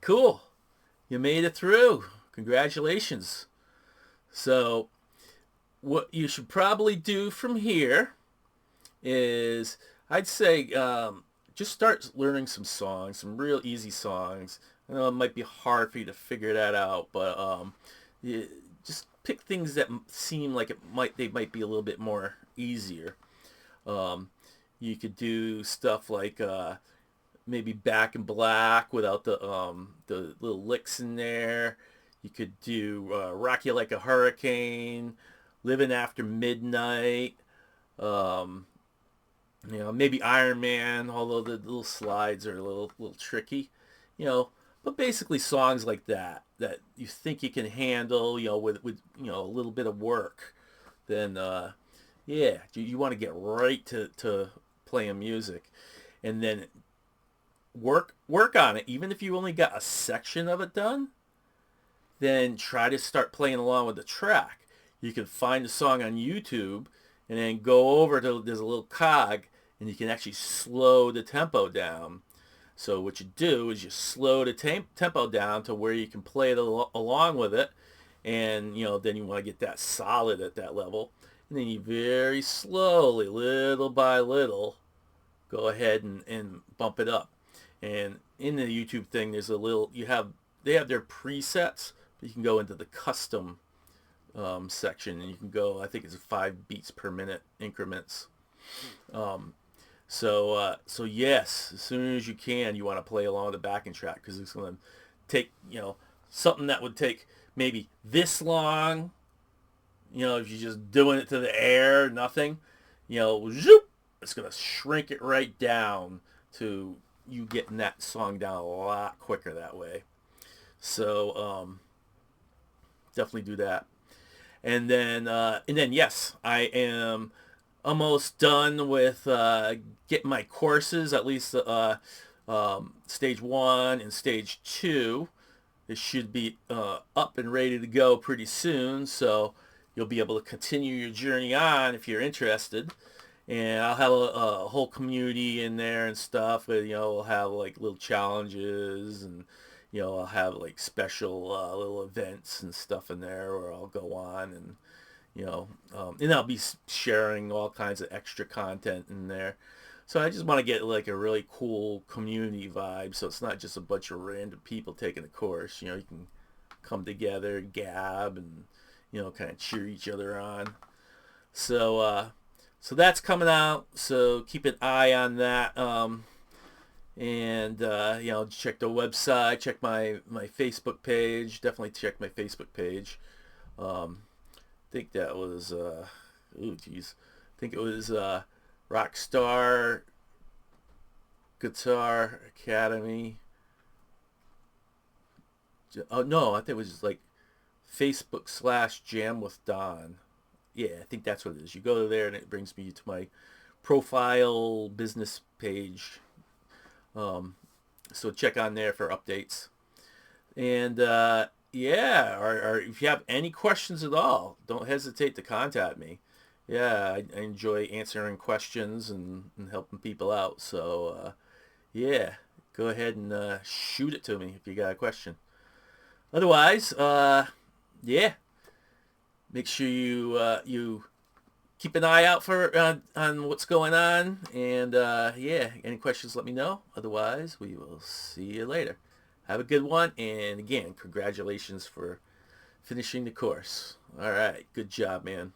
Cool. You made it through. Congratulations. So, what you should probably do from here is, I'd say, just start learning some songs, some real easy songs. I know it might be hard for you to figure that out, but you just pick things that seem like they might be a little bit more easier. Um, you could do stuff like maybe Back in Black without the little licks in there. You could do Rock You Like a Hurricane, Living After Midnight. Um, maybe Iron Man, although the little slides are a little tricky. You know, but basically songs like that you think you can handle. With a little bit of work. Then yeah, you want to get right to playing music, and then work on it. Even if you only got a section of it done, then try to start playing along with the track. You can find the song on YouTube and then go over to there's a little cog and you can actually slow the tempo down. So what you do is you slow the tempo down to where you can play it along with it, and then you want to get that solid at that level, and then you very slowly, little by little, go ahead and bump it up. And in the YouTube thing, there's a little they have their presets, but you can go into the custom section, and you can go. I think it's 5 beats per minute increments. Um, so yes, as soon as you can, you want to play along the backing track because it's going to take something that would take maybe this long. If you're just doing it to the air, nothing. Zoop, it's going to shrink it right down to you getting that song down a lot quicker that way. So definitely do that. And then yes, I am almost done with getting my courses, at least stage 1 and stage 2. It should be up and ready to go pretty soon, so you'll be able to continue your journey on if you're interested. And I'll have a whole community in there and stuff. We'll have like little challenges, and I'll have like special little events and stuff in there where I'll go on, and I'll be sharing all kinds of extra content in there. So I just want to get like a really cool community vibe, so it's not just a bunch of random people taking a course. You can come together, gab, and kind of cheer each other on. So that's coming out. So keep an eye on that. And check the website, check my Facebook page. Definitely check my Facebook page. I think that was I think it was Rockstar Guitar Academy. Oh no, I think it was just like Facebook/Jam with Don. Yeah, I think that's what it is. You go there and it brings me to my profile business page. So check on there for updates. And yeah, or if you have any questions at all, don't hesitate to contact me. Yeah, I enjoy answering questions and helping people out. So yeah, go ahead and shoot it to me if you got a question. Otherwise, yeah, make sure you keep an eye out for on what's going on. And yeah, any questions, let me know. Otherwise, we will see you later. Have a good one. And again, congratulations for finishing the course. All right. Good job, man.